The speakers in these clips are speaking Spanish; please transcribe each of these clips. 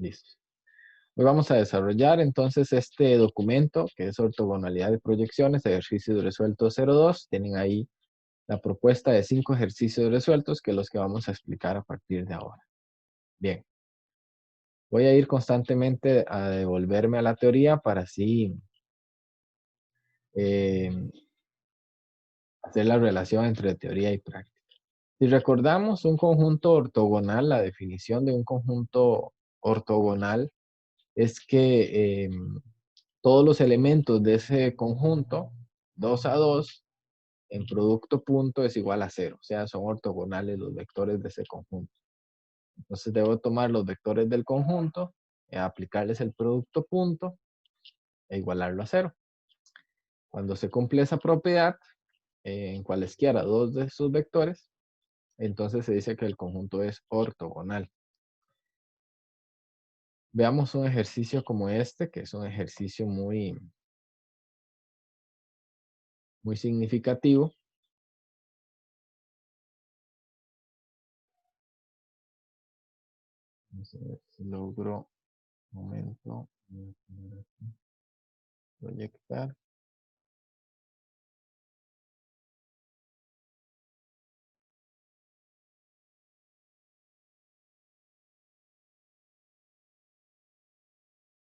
Listo. Hoy vamos a desarrollar entonces este documento que es ortogonalidad de proyecciones, ejercicios resueltos 02. Tienen ahí la propuesta de 5 ejercicios resueltos que los que vamos a explicar a partir de ahora. Bien, voy a ir constantemente a devolverme a la teoría para así eh, hacer la relación entre teoría y práctica. Si recordamos un conjunto ortogonal, la definición de un conjunto ortogonal es que todos los elementos de ese conjunto, 2 a 2, en producto punto es igual a 0. O sea, son ortogonales los vectores de ese conjunto. Entonces debo tomar los vectores del conjunto, aplicarles el producto punto e igualarlo a 0. Cuando se cumple esa propiedad, en cualesquiera dos de sus vectores, entonces se dice que el conjunto es ortogonal. Veamos un ejercicio como este, que es un ejercicio muy significativo. Vamos a ver si logro un momento. Voy a poner aquí, proyectar.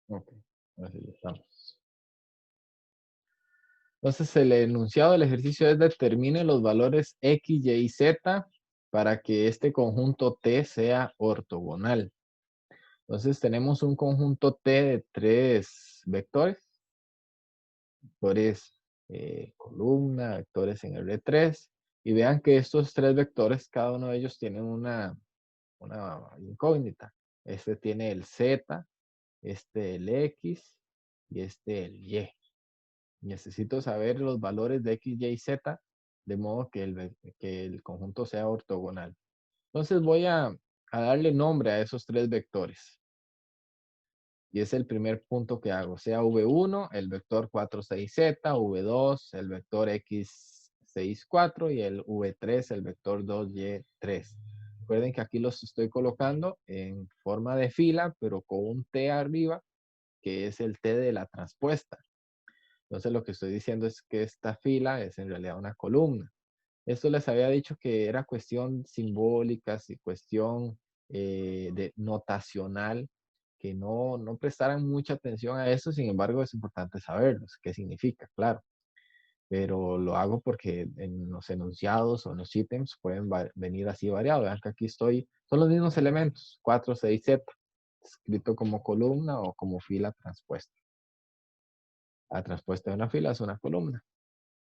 Ok, así ya estamos. Entonces, el enunciado del ejercicio es determine los valores x, y y z para que este conjunto T sea ortogonal. Entonces, tenemos un conjunto T de 3 vectores, vectores columna, vectores en R3, y vean que estos 3 vectores, cada uno de ellos tiene una incógnita. Este tiene el Z, este el X y este el Y. Necesito saber los valores de X, Y y Z de modo que el conjunto sea ortogonal. Entonces voy a darle nombre a esos 3 vectores. Y es el primer punto que hago. Sea V1, el vector 4, 6, Z, V2, el vector X, 6, 4 y el V3, el vector 2, Y, 3. Recuerden que aquí los estoy colocando en forma de fila, pero con un T arriba, que es el T de la transpuesta. Entonces lo que estoy diciendo es que esta fila es en realidad una columna. Esto les había dicho que era cuestión simbólica, y cuestión de notacional, que no prestaran mucha atención a eso, sin embargo es importante saberlo, qué significa, claro. Pero lo hago porque en los enunciados o en los ítems pueden venir así variados. Vean que aquí son los mismos elementos, 4, 6, Z, escrito como columna o como fila transpuesta. La transpuesta de una fila es una columna.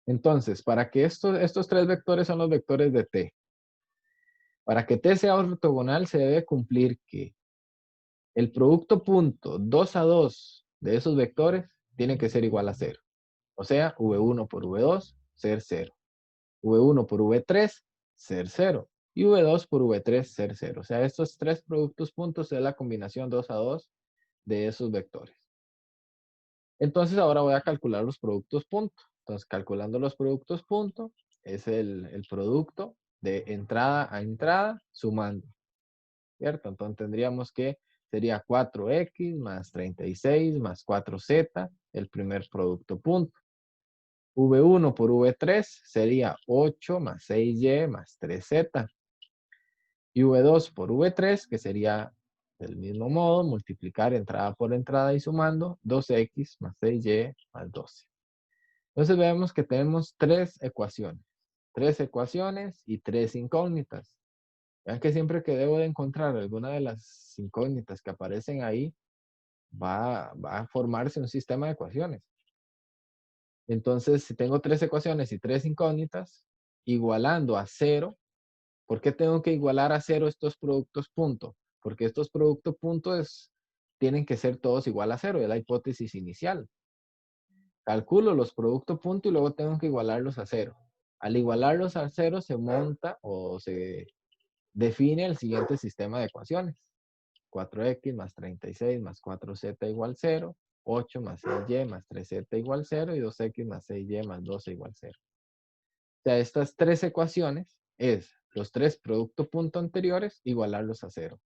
Entonces, para que estos 3 vectores son los vectores de T. Para que T sea ortogonal se debe cumplir que el producto punto 2 a 2 de esos vectores tiene que ser igual a 0. O sea, V1 por V2 ser 0. V1 por V3 ser 0. Y V2 por V3 ser 0. O sea, estos 3 productos puntos es la combinación 2 a 2 de esos vectores. Entonces ahora voy a calcular los productos punto. Entonces calculando los productos punto es el producto de entrada a entrada sumando. ¿Cierto? Entonces tendríamos que sería 4x más 36 más 4z, el primer producto punto. V1 por V3 sería 8 más 6y más 3z. Y V2 por V3, que sería del mismo modo, multiplicar entrada por entrada y sumando 2x más 6y más 12. Entonces vemos que tenemos 3 ecuaciones. 3 ecuaciones y 3 incógnitas. Vean que siempre que debo de encontrar alguna de las incógnitas que aparecen ahí, va a formarse un sistema de ecuaciones. Entonces, si tengo 3 ecuaciones y 3 incógnitas, igualando a 0, ¿por qué tengo que igualar a 0 estos productos punto? Porque estos productos puntos tienen que ser todos igual a 0, es la hipótesis inicial. Calculo los productos punto y luego tengo que igualarlos a 0. Al igualarlos a 0 se monta o se define el siguiente sistema de ecuaciones. 4x más 36 más 4z igual 0, 8 más 6y más 3z igual 0 y 2x más 6y más 12 igual 0. O sea, estas 3 ecuaciones es los 3 productos punto anteriores igualarlos a 0.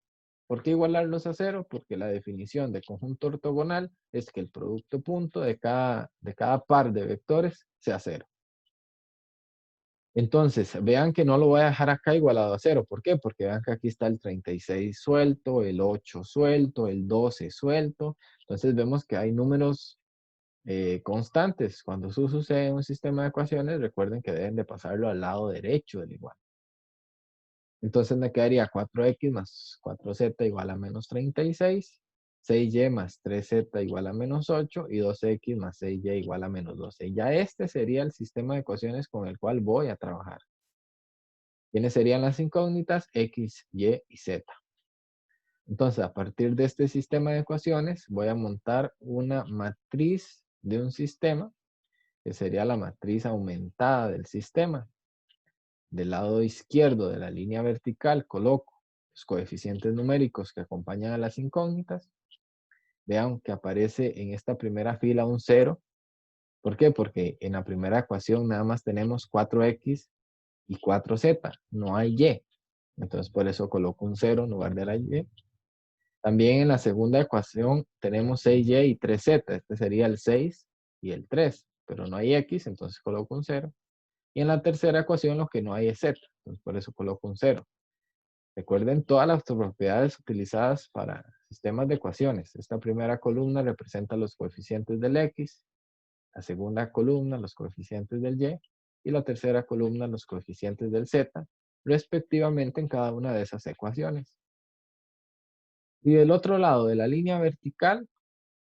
¿Por qué igualarlos a cero? Porque la definición de conjunto ortogonal es que el producto punto de cada par de vectores sea cero. Entonces, vean que no lo voy a dejar acá igualado a cero. ¿Por qué? Porque vean que aquí está el 36 suelto, el 8 suelto, el 12 suelto. Entonces vemos que hay números constantes. Cuando eso sucede en un sistema de ecuaciones, recuerden que deben de pasarlo al lado derecho del igual. Entonces me quedaría 4x más 4z igual a menos 36, 6y más 3z igual a menos 8 y 2x más 6y igual a menos 12. Ya este sería el sistema de ecuaciones con el cual voy a trabajar. ¿Quiénes serían las incógnitas? X, Y y Z. Entonces, a partir de este sistema de ecuaciones, voy a montar una matriz de un sistema, que sería la matriz aumentada del sistema. Del lado izquierdo de la línea vertical coloco los coeficientes numéricos que acompañan a las incógnitas. Vean que aparece en esta primera fila un 0. ¿Por qué? Porque en la primera ecuación nada más tenemos 4x y 4z, no hay y. Entonces por eso coloco un 0 en lugar de la y. También en la segunda ecuación tenemos 6y y 3z. Este sería el 6 y el 3, pero no hay x, entonces coloco un 0. Y en la tercera ecuación lo que no hay es z, entonces por eso coloco un 0. Recuerden todas las propiedades utilizadas para sistemas de ecuaciones. Esta primera columna representa los coeficientes del x, la segunda columna los coeficientes del y la tercera columna los coeficientes del z, respectivamente en cada una de esas ecuaciones. Y del otro lado de la línea vertical,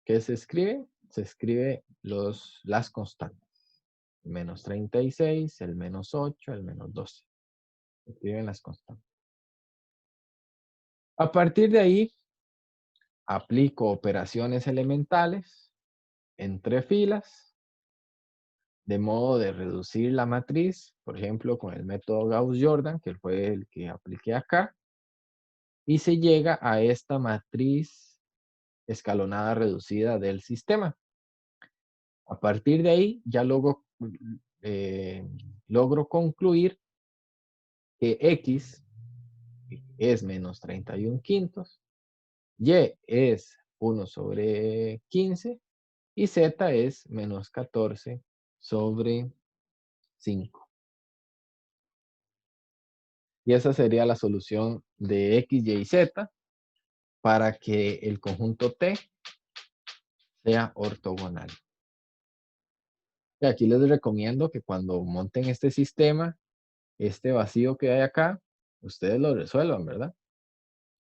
¿qué se escribe? Se escribe las constantes. El menos 36, el menos 8, el menos 12. Se escriben las constantes. A partir de ahí, aplico operaciones elementales entre filas, de modo de reducir la matriz, por ejemplo, con el método Gauss-Jordan, que fue el que apliqué acá, y se llega a esta matriz escalonada reducida del sistema. A partir de ahí, ya logro concluir que X es menos 31 quintos, Y es 1 sobre 15, y Z es menos 14 sobre 5. Y esa sería la solución de X, Y y Z para que el conjunto T sea ortogonal. Y aquí les recomiendo que cuando monten este sistema, este vacío que hay acá, ustedes lo resuelvan, ¿verdad?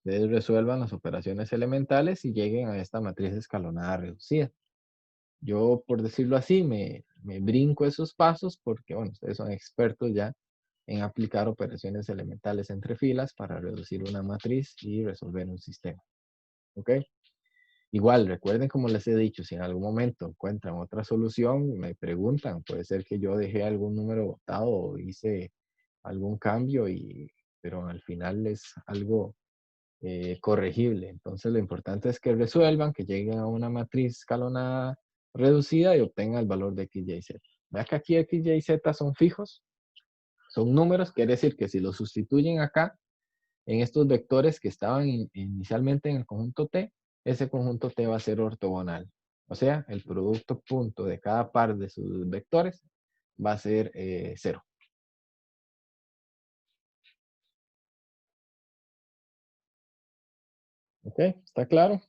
Ustedes resuelvan las operaciones elementales y lleguen a esta matriz escalonada reducida. Yo, por decirlo así, me brinco esos pasos porque, bueno, ustedes son expertos ya en aplicar operaciones elementales entre filas para reducir una matriz y resolver un sistema. ¿Ok? Igual, recuerden como les he dicho, si en algún momento encuentran otra solución, me preguntan. Puede ser que yo dejé algún número botado o hice algún cambio, pero al final es algo corregible. Entonces lo importante es que resuelvan, que lleguen a una matriz escalonada reducida y obtengan el valor de x, y, z. Vea que aquí x, y, z son fijos, son números, quiere decir que si los sustituyen acá, en estos vectores que estaban inicialmente en el conjunto T, ese conjunto T va a ser ortogonal. O sea, el producto punto de cada par de sus vectores va a ser 0. ¿Ok? ¿Está claro?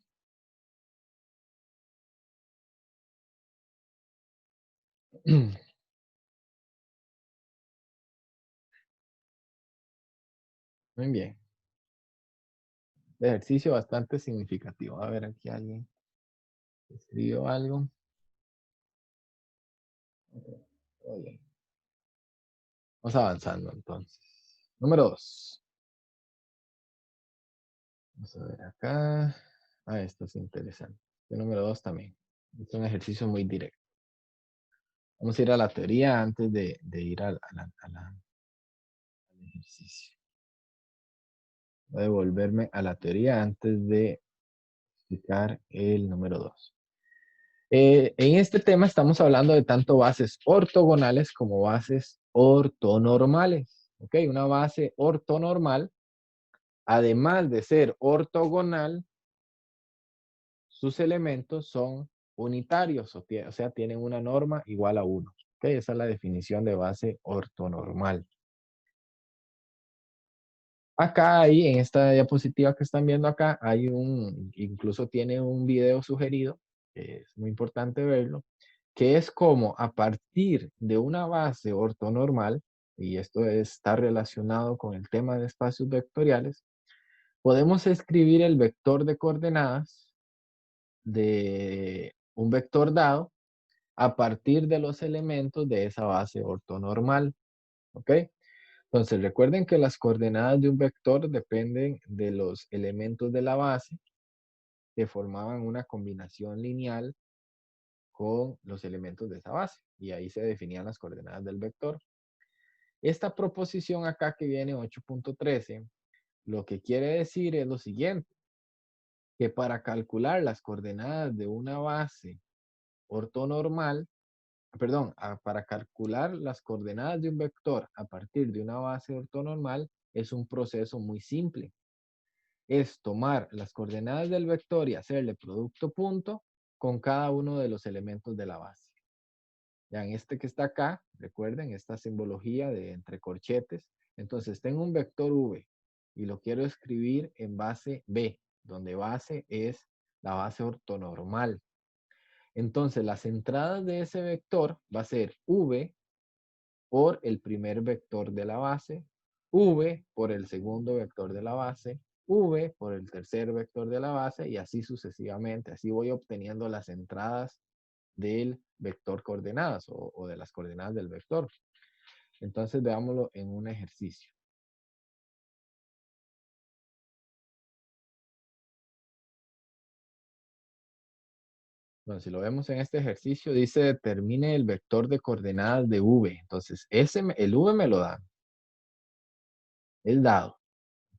Muy bien. Ejercicio bastante significativo. A ver, aquí alguien escribió algo. Muy bien. Vamos avanzando entonces. Número 2. Vamos a ver acá. Ah, esto es interesante. El número 2 también. Es un ejercicio muy directo. Vamos a ir a la teoría antes de ir al ejercicio. Voy a devolverme a la teoría antes de explicar el número 2. En este tema estamos hablando de tanto bases ortogonales como bases ortonormales. ¿Ok? Una base ortonormal además de ser ortogonal, sus elementos son unitarios, o sea, tienen una norma igual a 1. ¿Ok? Esa es la definición de base ortonormal. Acá hay, en esta diapositiva que están viendo acá, incluso tiene un video sugerido, que es muy importante verlo, que es como a partir de una base ortonormal, y esto está relacionado con el tema de espacios vectoriales, podemos escribir el vector de coordenadas de un vector dado a partir de los elementos de esa base ortonormal. ¿Ok? Entonces, recuerden que las coordenadas de un vector dependen de los elementos de la base que formaban una combinación lineal con los elementos de esa base. Y ahí se definían las coordenadas del vector. Esta proposición acá que viene 8.13, lo que quiere decir es lo siguiente, que para calcular las coordenadas de una base ortonormal, perdón, para calcular las coordenadas de un vector a partir de una base ortonormal es un proceso muy simple. Es tomar las coordenadas del vector y hacerle producto punto con cada uno de los elementos de la base. Ya en este que está acá, recuerden esta simbología de entre corchetes. Entonces tengo un vector V y lo quiero escribir en base B, donde base es la base ortonormal. Entonces las entradas de ese vector va a ser V por el primer vector de la base, V por el segundo vector de la base, V por el tercer vector de la base y así sucesivamente. Así voy obteniendo las entradas del vector coordenadas o de las coordenadas del vector. Entonces veámoslo en un ejercicio. Bueno, si lo vemos en este ejercicio, dice determine el vector de coordenadas de V. Entonces, el V me lo dan. Es dado.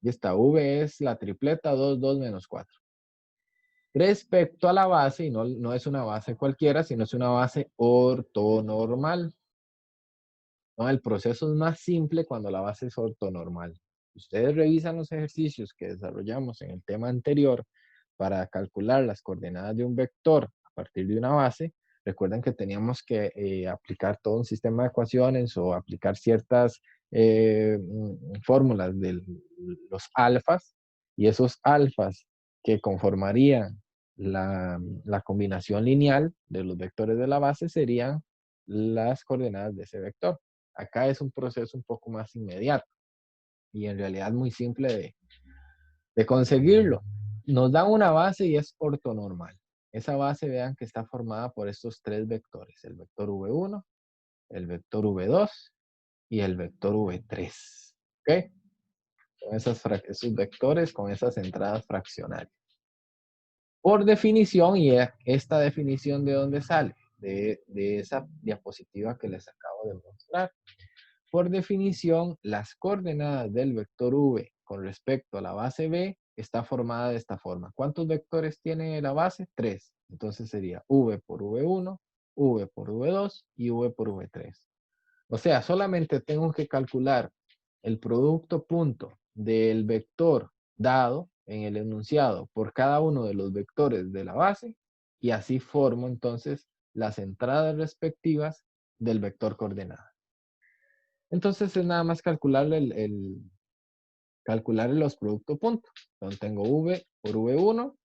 Y esta V es la tripleta 2, 2 menos 4. Respecto a la base, y no es una base cualquiera, sino es una base ortonormal. ¿No? El proceso es más simple cuando la base es ortonormal. Ustedes revisan los ejercicios que desarrollamos en el tema anterior para calcular las coordenadas de un vector a partir de una base. Recuerden que teníamos que aplicar todo un sistema de ecuaciones o aplicar ciertas fórmulas de los alfas, y esos alfas que conformarían la combinación lineal de los vectores de la base serían las coordenadas de ese vector. Acá es un proceso un poco más inmediato y en realidad muy simple de conseguirlo. Nos dan una base y es ortonormal. Esa base, vean que está formada por estos tres vectores, el vector V1, el vector V2 y el vector V3. ¿Ok? Con esos vectores, con esas entradas fraccionarias. Por definición, y esta definición de dónde sale, de esa diapositiva que les acabo de mostrar. Por definición, las coordenadas del vector V con respecto a la base B está formada de esta forma. ¿Cuántos vectores tiene la base? 3. Entonces sería V por V1, V por V2 y V por V3. O sea, solamente tengo que calcular el producto punto del vector dado en el enunciado por cada uno de los vectores de la base y así formo entonces las entradas respectivas del vector coordenada. Entonces es nada más calcular los productos puntos. Entonces tengo V por V1,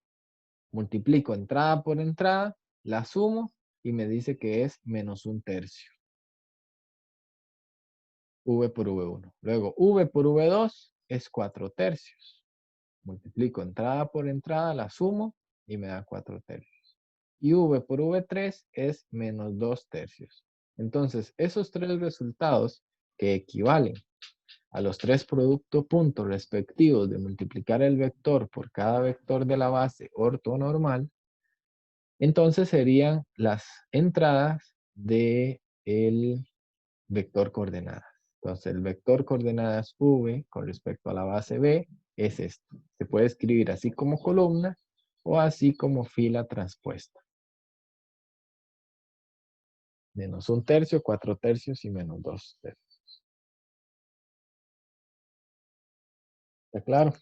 multiplico entrada por entrada, la sumo y me dice que es menos un tercio. V por V1. Luego V por V2 es 4 tercios. Multiplico entrada por entrada, la sumo y me da 4 tercios. Y V por V3 es menos 2 tercios. Entonces, esos tres resultados que equivalen a los tres productos puntos respectivos de multiplicar el vector por cada vector de la base ortonormal, entonces serían las entradas del vector coordenadas. Entonces el vector coordenadas V con respecto a la base B es esto. Se puede escribir así como columna o así como fila transpuesta. Menos un tercio, 4 tercios y menos 2 tercios. ¿Está claro?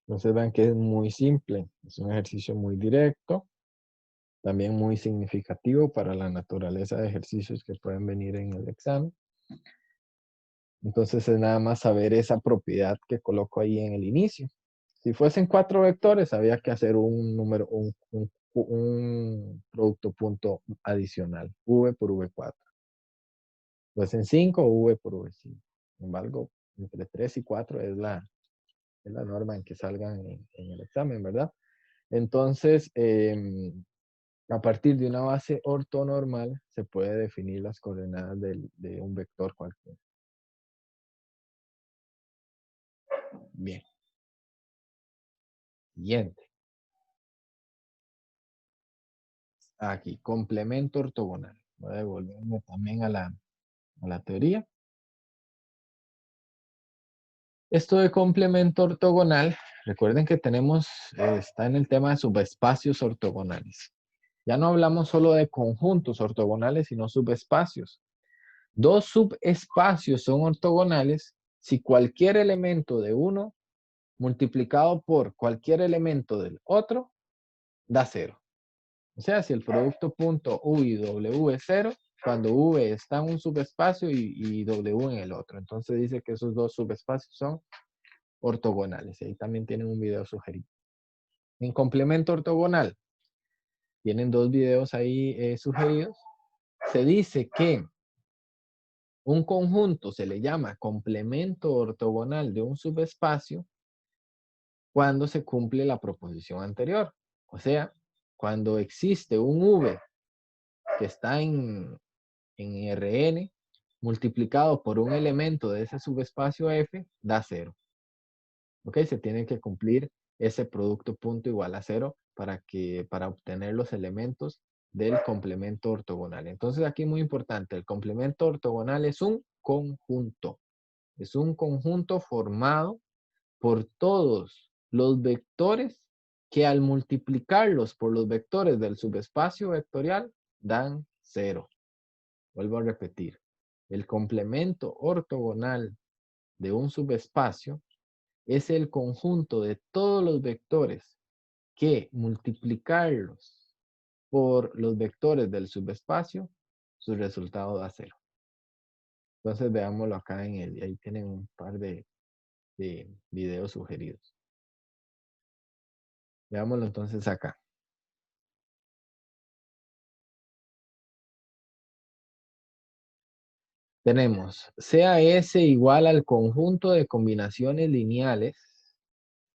Entonces vean que es muy simple, es un ejercicio muy directo, también muy significativo para la naturaleza de ejercicios que pueden venir en el examen. Entonces es nada más saber esa propiedad que coloco ahí en el inicio. Si fuesen 4 vectores, había que hacer un número, un producto punto adicional, v por v4. Fuesen 5, v por v5. Sin embargo, entre 3 y 4 es la norma en que salgan en el examen, ¿verdad? Entonces, a partir de una base ortonormal, se puede definir las coordenadas de un vector cualquiera. Bien. Siguiente. Aquí, complemento ortogonal. Voy a devolverme también a la teoría. Esto de complemento ortogonal, recuerden que tenemos, está en el tema de subespacios ortogonales. Ya no hablamos solo de conjuntos ortogonales, sino subespacios. Dos subespacios son ortogonales si cualquier elemento de uno multiplicado por cualquier elemento del otro da cero. O sea, si el producto punto U y W es cero, cuando V está en un subespacio y W en el otro. Entonces dice que esos dos subespacios son ortogonales. Ahí también tienen un video sugerido. En complemento ortogonal, tienen dos videos ahí sugeridos. Se dice que un conjunto se le llama complemento ortogonal de un subespacio cuando se cumple la proposición anterior. O sea, cuando existe un V que está en Rn multiplicado por un elemento de ese subespacio F, da cero. ¿Ok? Se tiene que cumplir ese producto punto igual a cero para obtener los elementos del complemento ortogonal. Entonces aquí muy importante, el complemento ortogonal es un conjunto. Es un conjunto formado por todos los vectores que al multiplicarlos por los vectores del subespacio vectorial dan cero. Vuelvo a repetir. El complemento ortogonal de un subespacio es el conjunto de todos los vectores que multiplicarlos por los vectores del subespacio, su resultado da cero. Entonces veámoslo acá ahí tienen un par de videos sugeridos. Veámoslo entonces acá. Tenemos CAS igual al conjunto de combinaciones lineales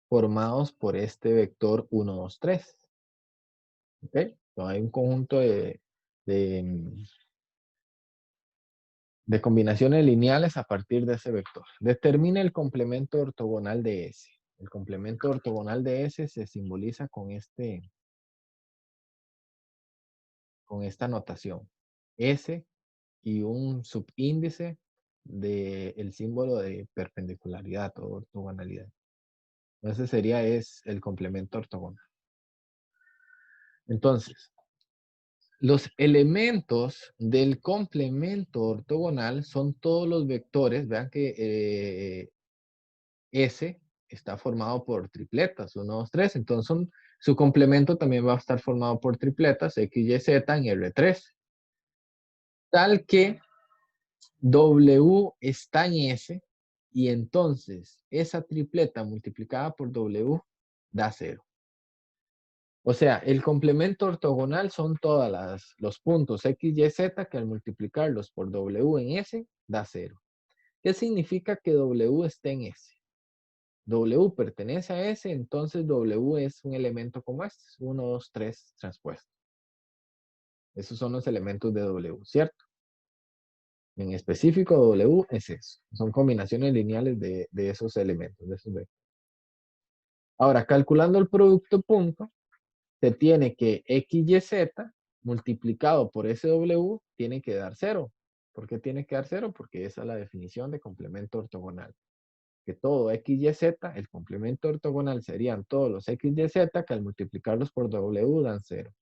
formados por este vector 1, 2, 3. ¿Ok? Entonces hay un conjunto de combinaciones lineales a partir de ese vector. Determina el complemento ortogonal de S. El complemento ortogonal de S se simboliza con esta notación. S y un subíndice del símbolo de perpendicularidad o ortogonalidad. Ese sería el complemento ortogonal. Entonces, los elementos del complemento ortogonal son todos los vectores. Vean que S está formado por tripletas, 1, 2, 3. Entonces, su complemento también va a estar formado por tripletas, X, Y, Z en R3. Tal que W está en S y entonces esa tripleta multiplicada por W da 0. O sea, el complemento ortogonal son todos los puntos X, Y, Z que al multiplicarlos por W en S da 0. ¿Qué significa que W esté en S? W pertenece a S, entonces W es un elemento como este, 1, 2, 3 transpuesto. Esos son los elementos de W, ¿cierto? En específico, W es eso. Son combinaciones lineales de esos elementos, de esos vectores. Ahora, calculando el producto punto, se tiene que X, Y, Z multiplicado por ese W tiene que dar 0. ¿Por qué tiene que dar 0? Porque esa es la definición de complemento ortogonal. Que todo X, Y, Z, el complemento ortogonal serían todos los X, Y, Z que al multiplicarlos por W dan 0.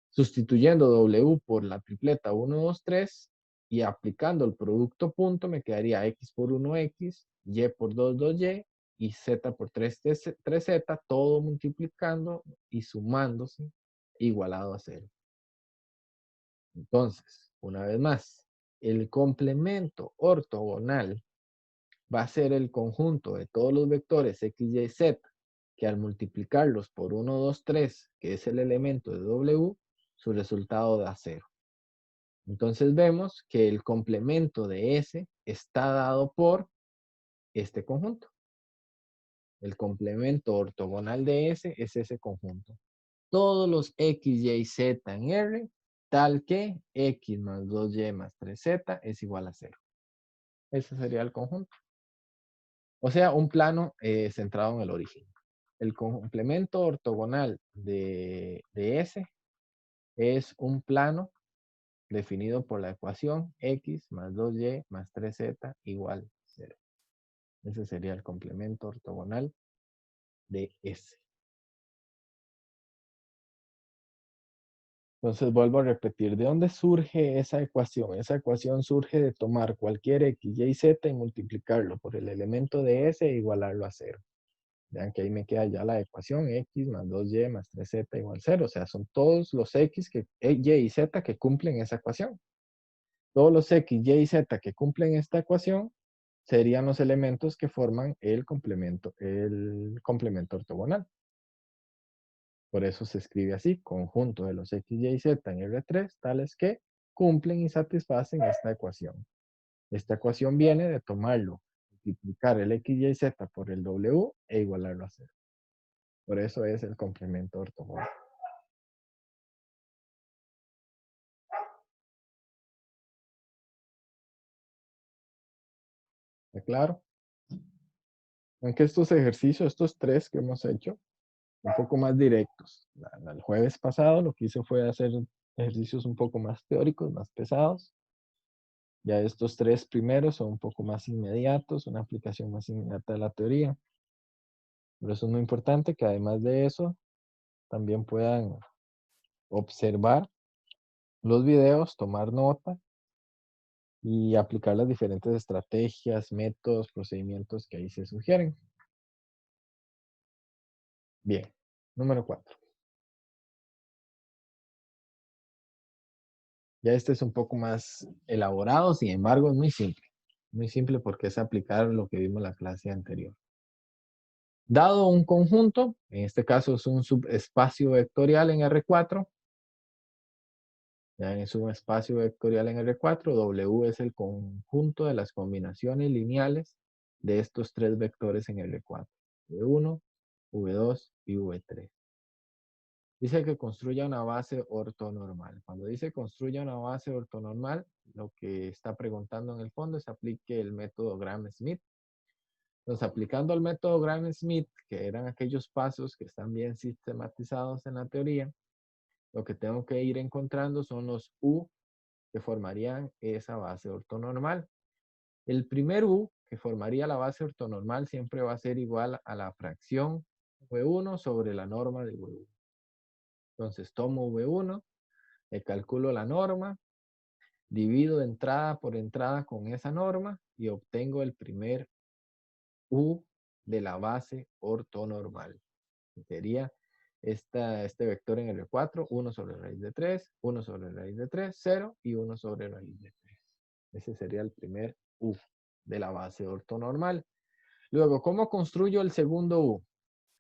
Sustituyendo W por la tripleta 1, 2, 3 y aplicando el producto punto me quedaría X por 1, X, Y por 2, 2Y y z por 3z, todo multiplicando y sumándose igualado a 0. Entonces, una vez más, el complemento ortogonal va a ser el conjunto de todos los vectores x, y, z, que al multiplicarlos por 1, 2, 3, que es el elemento de W, su resultado da 0. Entonces vemos que el complemento de S está dado por este conjunto. El complemento ortogonal de S es ese conjunto. Todos los x, y, z en R, tal que x más 2y más 3z es igual a 0. Ese sería el conjunto. O sea, un plano centrado en el origen. El complemento ortogonal de S es un plano definido por la ecuación x más 2y más 3z igual 0. Ese sería el complemento ortogonal de S. Entonces vuelvo a repetir, ¿de dónde surge esa ecuación? Esa ecuación surge de tomar cualquier x, y, z y multiplicarlo por el elemento de S e igualarlo a 0. Vean que ahí me queda ya la ecuación x más 2y más 3z igual 0. O sea, son todos los x, y y z que cumplen esa ecuación. Todos los x, y z que cumplen esta ecuación serían los elementos que forman el complemento ortogonal. Por eso se escribe así, conjunto de los x, y, z en R3, tales que cumplen y satisfacen esta ecuación. Esta ecuación viene de tomarlo, multiplicar el x, y, z por el W e igualarlo a 0. Por eso es el complemento ortogonal. ¿Está claro? Aunque estos ejercicios, estos tres que hemos hecho, un poco más directos. El jueves pasado lo que hice fue hacer ejercicios un poco más teóricos, más pesados. Ya estos tres primeros son un poco más inmediatos, una aplicación más inmediata de la teoría. Por eso es muy importante que además de eso, también puedan observar los videos, tomar nota y aplicar las diferentes estrategias, métodos, procedimientos que ahí se sugieren. Bien, número 4. Ya este es un poco más elaborado, sin embargo, es muy simple. Muy simple porque es aplicar lo que vimos en la clase anterior. Dado un conjunto, en este caso es un subespacio vectorial en R4. Ya en un espacio vectorial en R4, W es el conjunto de las combinaciones lineales de estos tres vectores en R4. V1, V2 y V3. Dice que construya una base ortonormal. Cuando dice construya una base ortonormal, lo que está preguntando en el fondo es aplique el método Gram-Schmidt. Entonces, aplicando el método Gram-Schmidt, que eran aquellos pasos que están bien sistematizados en la teoría, lo que tengo que ir encontrando son los U que formarían esa base ortonormal. El primer U que formaría la base ortonormal siempre va a ser igual a la fracción V1 sobre la norma de V1. Entonces, tomo V1, le calculo la norma, divido entrada por entrada con esa norma y obtengo el primer U de la base ortonormal. Sería este vector en el 4, 1 sobre raíz de 3, 1 sobre raíz de 3, 0 y 1 sobre raíz de 3. Ese sería el primer U de la base ortonormal. Luego, ¿cómo construyo el segundo U?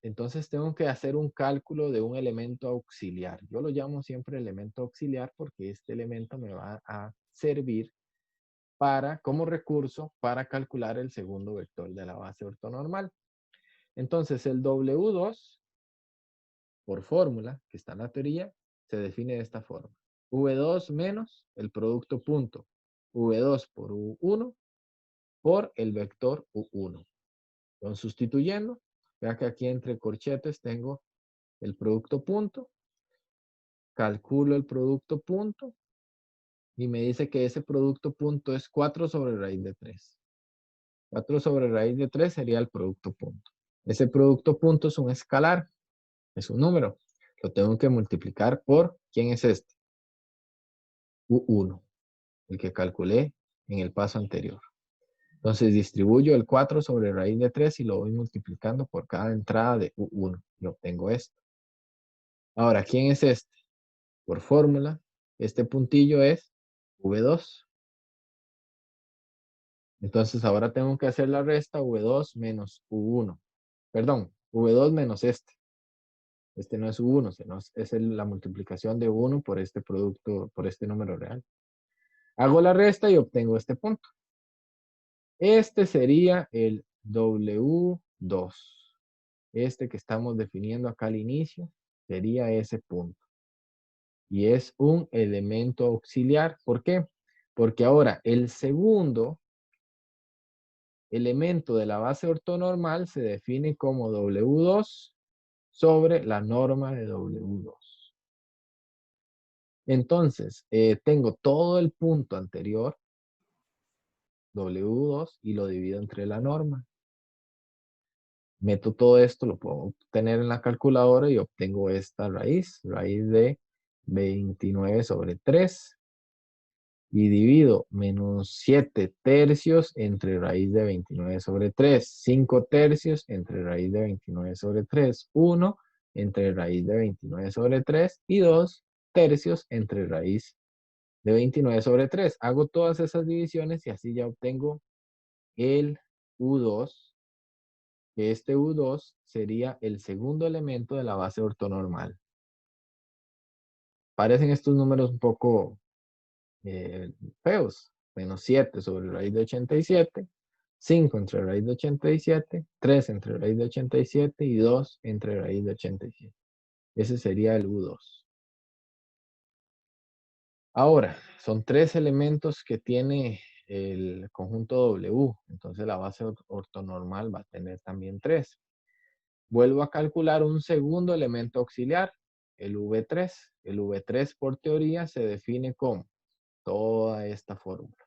Entonces tengo que hacer un cálculo de un elemento auxiliar. Yo lo llamo siempre elemento auxiliar porque este elemento me va a servir como recurso para calcular el segundo vector de la base ortonormal. Entonces el W2, por fórmula, que está en la teoría, se define de esta forma. V2 menos el producto punto V2 por U1 por el vector U1. Entonces, sustituyendo, vea que aquí entre corchetes tengo el producto punto, calculo el producto punto y me dice que ese producto punto es 4 sobre raíz de 3. 4 sobre raíz de 3 sería el producto punto. Ese producto punto es un escalar, es un número. Lo tengo que multiplicar por, ¿quién es este? U1, el que calculé en el paso anterior. Entonces distribuyo el 4 sobre raíz de 3 y lo voy multiplicando por cada entrada de U1 y obtengo esto. Ahora, ¿quién es este? Por fórmula, este puntillo es V2. Entonces ahora tengo que hacer la resta V2 menos U1. Perdón, V2 menos este. Este no es U1, sino es la multiplicación de U1 por este producto, por este número real. Hago la resta y obtengo este punto. Este sería el W2. Este que estamos definiendo acá al inicio sería ese punto. Y es un elemento auxiliar. ¿Por qué? Porque ahora el segundo elemento de la base ortonormal se define como W2 sobre la norma de W2. Entonces, tengo todo el punto anterior, W2, y lo divido entre la norma. Meto todo esto, lo puedo tener en la calculadora y obtengo esta raíz de 29 sobre 3. Y divido menos 7 tercios entre raíz de 29 sobre 3. 5 tercios entre raíz de 29 sobre 3. 1 entre raíz de 29 sobre 3. Y 2 tercios entre raíz de 29 sobre 3. Hago todas esas divisiones y así ya obtengo el U2. Que este U2 sería el segundo elemento de la base ortonormal. Parecen estos números un poco feos. Menos 7 sobre raíz de 87, 5 entre raíz de 87, 3 entre raíz de 87 y 2 entre raíz de 87. Ese sería el U2. Ahora, son tres elementos que tiene el conjunto W. Entonces la base ortonormal va a tener también 3. Vuelvo a calcular un segundo elemento auxiliar, el V3. El V3 por teoría se define como toda esta fórmula.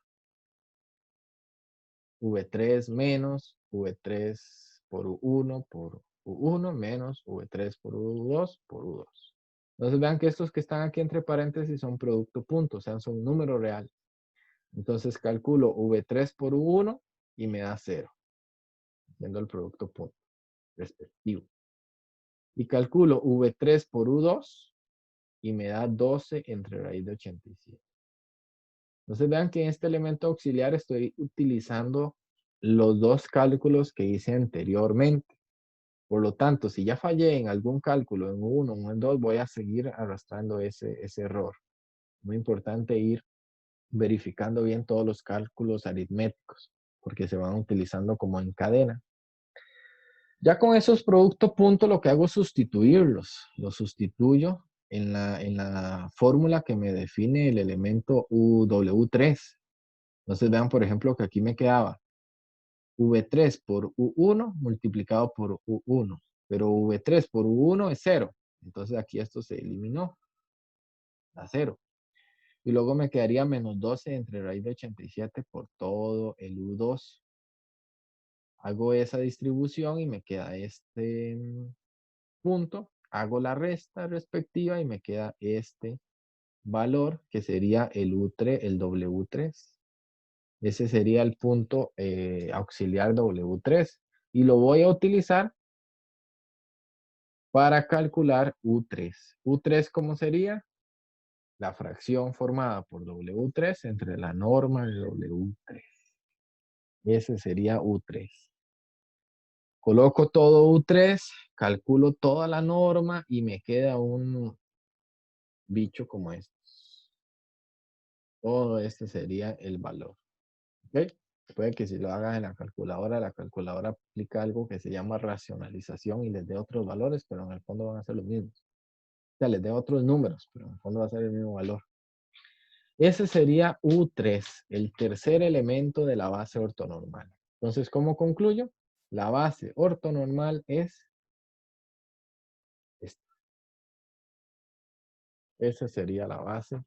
V3 menos V3 por U1 menos V3 por U2 por U2. Entonces vean que estos que están aquí entre paréntesis son producto punto, o sea, son número real. Entonces calculo V3 por U1 y me da 0, siendo el producto punto respectivo. Y calculo V3 por U2 y me da 12 entre raíz de 87. Entonces vean que en este elemento auxiliar estoy utilizando los dos cálculos que hice anteriormente. Por lo tanto, si ya fallé en algún cálculo, en uno o en dos, voy a seguir arrastrando ese error. Muy importante ir verificando bien todos los cálculos aritméticos, porque se van utilizando como en cadena. Ya con esos productos puntos, lo que hago es sustituirlos. Los sustituyo en la fórmula que me define el elemento UW3. Entonces vean, por ejemplo, que aquí me quedaba V3 por U1 multiplicado por U1. Pero V3 por U1 es 0. Entonces aquí esto se eliminó a 0. Y luego me quedaría menos 12 entre raíz de 87 por todo el U2. Hago esa distribución y me queda este punto. Hago la resta respectiva y me queda este valor que sería el U3, el W3. Ese sería el punto auxiliar W3. Y lo voy a utilizar para calcular U3. U3, ¿cómo sería? La fracción formada por W3 entre la norma de W3. Ese sería U3. Coloco todo U3, calculo toda la norma y me queda un bicho como este. Todo este sería el valor. ¿Ok? Puede que si lo hagas en la calculadora aplica algo que se llama racionalización y les dé otros valores, pero en el fondo van a ser los mismos. O sea, les dé otros números, pero en el fondo va a ser el mismo valor. Ese sería U3, el tercer elemento de la base ortonormal. Entonces, ¿cómo concluyo? La base ortonormal es esta. Esa sería la base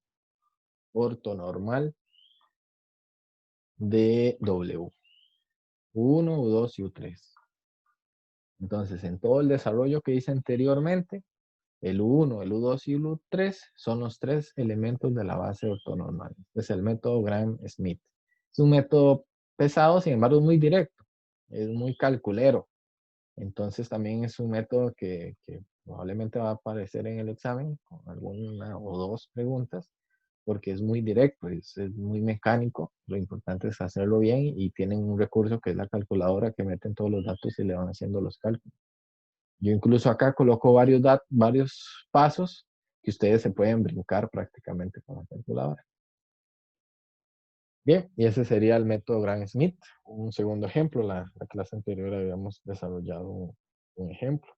ortonormal de W. U1, U2 y U3. Entonces, en todo el desarrollo que hice anteriormente, el U1, el U2 y el U3 son los tres elementos de la base ortonormal. Este es el método Gram-Schmidt. Es un método pesado, sin embargo, es muy directo, es muy calculero. Entonces también es un método que probablemente va a aparecer en el examen con alguna o dos preguntas, porque es muy directo, es muy mecánico. Lo importante es hacerlo bien y tienen un recurso que es la calculadora que meten todos los datos y le van haciendo los cálculos. Yo incluso acá coloco varios pasos que ustedes se pueden brincar prácticamente con la calculadora. Bien, y ese sería el método Gram-Schmidt. Un segundo ejemplo, la clase anterior habíamos desarrollado un ejemplo.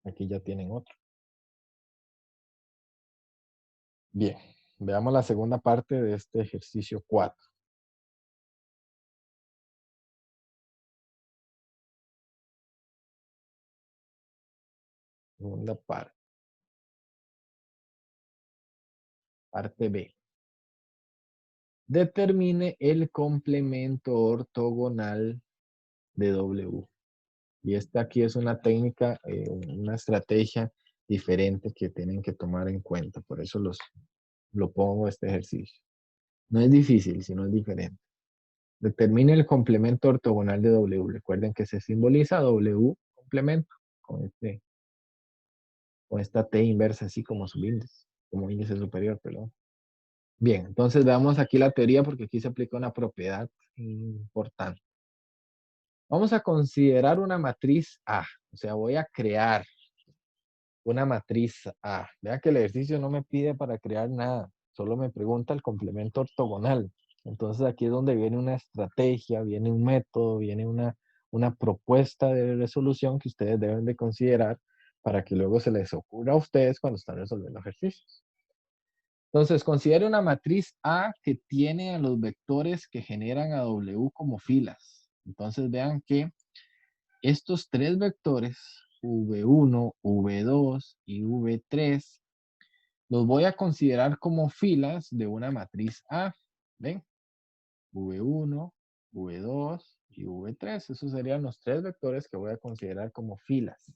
Aquí ya tienen otro. Bien, veamos la segunda parte de este ejercicio 4. Segunda parte, parte B. Determine el complemento ortogonal de W. Y esta aquí es una técnica, una estrategia diferente que tienen que tomar en cuenta. Por eso lo pongo este ejercicio. No es difícil, sino es diferente. Determine el complemento ortogonal de W. Recuerden que se simboliza W complemento con, con esta T inversa así como subíndice, como índice superior, perdón. Bien, entonces veamos aquí la teoría porque aquí se aplica una propiedad importante. Vamos a considerar una matriz A, o sea, voy a crear una matriz A. Vea que el ejercicio no me pide para crear nada, solo me pregunta el complemento ortogonal. Entonces aquí es donde viene una estrategia, viene un método, viene una propuesta de resolución que ustedes deben de considerar para que luego se les ocurra a ustedes cuando están resolviendo ejercicios. Entonces, considere una matriz A que tiene a los vectores que generan a W como filas. Entonces, vean que estos tres vectores, V1, V2 y V3, los voy a considerar como filas de una matriz A. ¿Ven? V1, V2 y V3. Esos serían los tres vectores que voy a considerar como filas.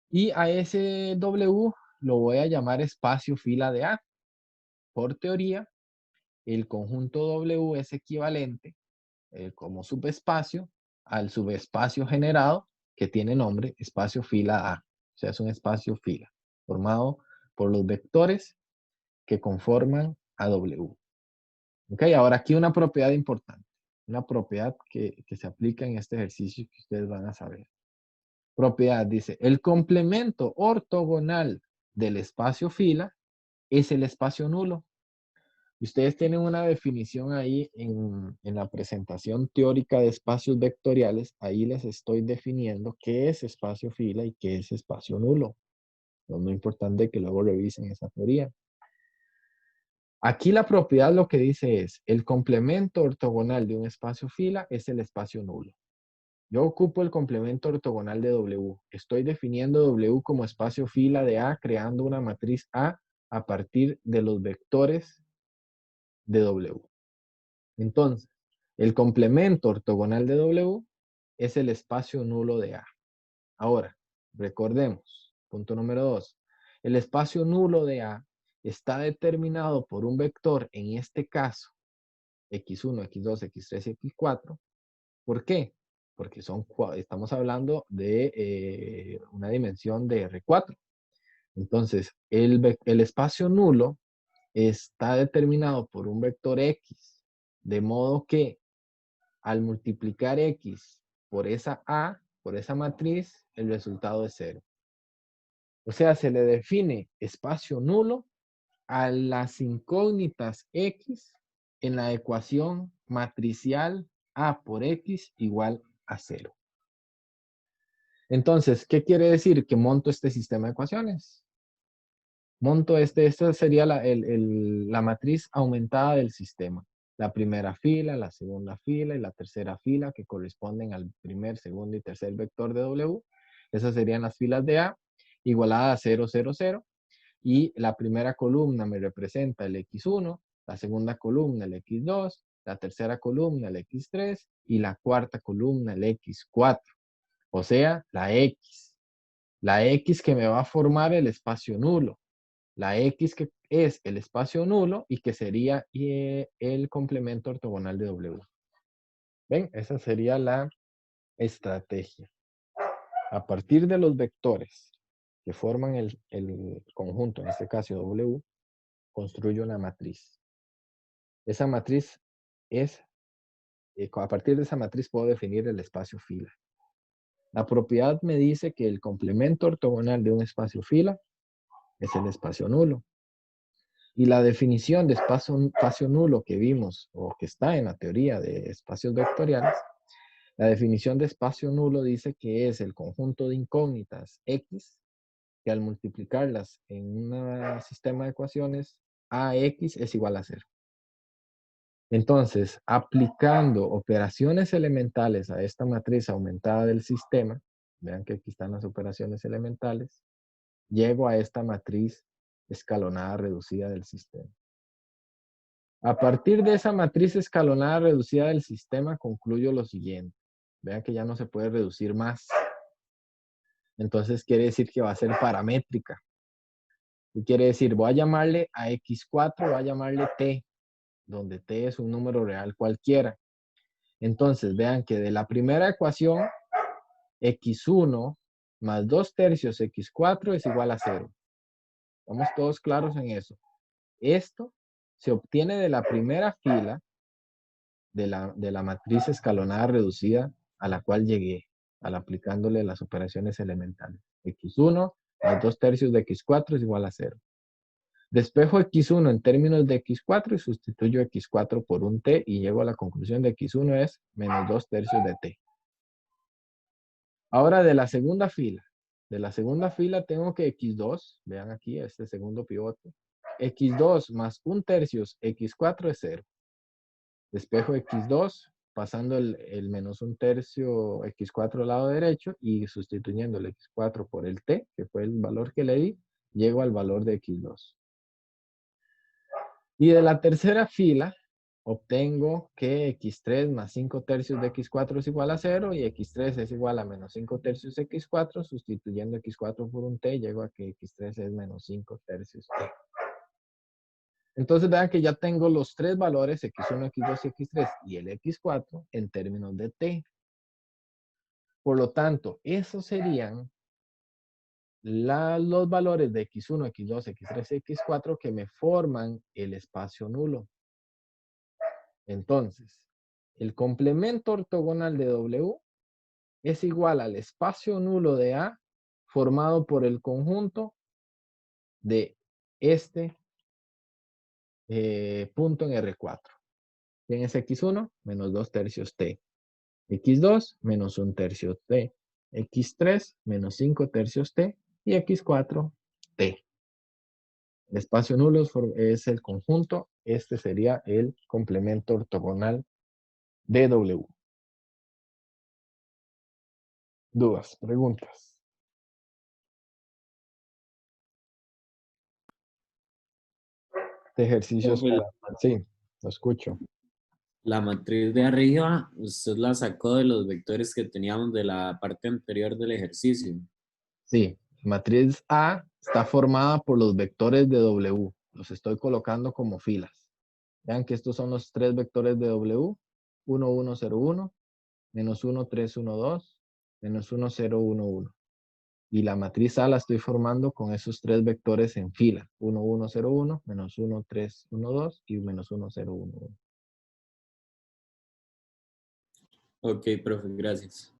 Y a ese W lo voy a llamar espacio fila de A. Por teoría, el conjunto W es equivalente como subespacio al subespacio generado que tiene nombre espacio fila A. O sea, es un espacio fila formado por los vectores que conforman a W. Ok, ahora aquí una propiedad importante, una propiedad que se aplica en este ejercicio que ustedes van a saber. Propiedad dice, el complemento ortogonal del espacio fila es el espacio nulo. Ustedes tienen una definición ahí en la presentación teórica de espacios vectoriales. Ahí les estoy definiendo qué es espacio fila y qué es espacio nulo. Es muy importante que luego revisen esa teoría. Aquí la propiedad lo que dice es, el complemento ortogonal de un espacio fila es el espacio nulo. Yo ocupo el complemento ortogonal de W. Estoy definiendo W como espacio fila de A, creando una matriz A partir de los vectores de W. Entonces, el complemento ortogonal de W es el espacio nulo de A. Ahora, recordemos, punto número 2. El espacio nulo de A está determinado por un vector, en este caso, x1, x2, x3 y x4. ¿Por qué? Porque estamos hablando de una dimensión de R4. Entonces, el espacio nulo está determinado por un vector X, de modo que al multiplicar X por esa A, por esa matriz, el resultado es 0. O sea, se le define espacio nulo a las incógnitas X en la ecuación matricial A por X igual a 0. Entonces, ¿qué quiere decir? Que monto este sistema de ecuaciones. Monto esta sería la matriz aumentada del sistema. La primera fila, la segunda fila y la tercera fila que corresponden al primer, segundo y tercer vector de W. Esas serían las filas de A, igualada a 0, 0, 0. Y la primera columna me representa el X1, la segunda columna el X2, la tercera columna el X3 y la cuarta columna el X4. O sea, la X. La X que me va a formar el espacio nulo. la X que es el espacio nulo y que sería el complemento ortogonal de W. ¿Ven? Esa sería la estrategia. A partir de los vectores que forman el conjunto, en este caso W, construyo una matriz. Esa matriz es, a partir de esa matriz puedo definir el espacio fila. La propiedad me dice que el complemento ortogonal de un espacio fila es el espacio nulo. Y la definición de espacio nulo que vimos o que está en la teoría de espacios vectoriales, la definición de espacio nulo dice que es el conjunto de incógnitas X que al multiplicarlas en un sistema de ecuaciones, AX es igual a 0. Entonces, aplicando operaciones elementales a esta matriz aumentada del sistema, vean que aquí están las operaciones elementales, llego a esta matriz escalonada reducida del sistema. A partir de esa matriz escalonada reducida del sistema, concluyo lo siguiente. Vean que ya no se puede reducir más. Entonces quiere decir que va a ser paramétrica. ¿Qué quiere decir? Voy a llamarle a X4, voy a llamarle T, donde T es un número real cualquiera. Entonces, vean que de la primera ecuación, X1 más 2 tercios X4 es igual a 0. Estamos todos claros en eso. Esto se obtiene de la primera fila de la matriz escalonada reducida a la cual llegué, al aplicándole las operaciones elementales. X1 más 2 tercios de X4 es igual a 0. Despejo X1 en términos de X4 y sustituyo X4 por un T y llego a la conclusión de X1 es menos 2 tercios de T. Ahora de la segunda fila. De la segunda fila tengo que X2, vean aquí este segundo pivote. X2 más 1 tercios X4 es 0. Despejo X2 pasando el menos 1 tercio X4 al lado derecho y sustituyendo el X4 por el T, que fue el valor que le di, llego al valor de X2. Y de la tercera fila, obtengo que X3 más 5 tercios de X4 es igual a 0 y X3 es igual a menos 5 tercios de X4, sustituyendo X4 por un T, llego a que X3 es menos 5 tercios T. Entonces vean que ya tengo los tres valores, X1, X2 y X3, y el X4 en términos de T. Por lo tanto, esos serían los valores de X1, X2, X3 y X4 que me forman el espacio nulo. Entonces, el complemento ortogonal de W es igual al espacio nulo de A formado por el conjunto de este punto en R4. ¿Quién es X1? Menos 2 tercios T. X2, menos 1 tercio T. X3, menos 5 tercios T. Y X4, T. El espacio nulo es el conjunto. Este sería el complemento ortogonal de W. ¿Dudas? ¿Preguntas? Este ejercicio es Profe, para... Sí, lo escucho. la matriz de arriba, usted la sacó de los vectores que teníamos de la parte anterior del ejercicio. Sí, matriz A está formada por los vectores de W. Los estoy colocando como filas. Vean que estos son los tres vectores de W. 1, 1, 0, 1, menos 1, 3, 1, 2, menos 1, 0, 1, 1. Y la matriz A la estoy formando con esos tres vectores en fila. 1, 1, 0, 1, menos 1, 3, 1, 2 y menos 1, 0, 1, 1. Ok, profe, gracias.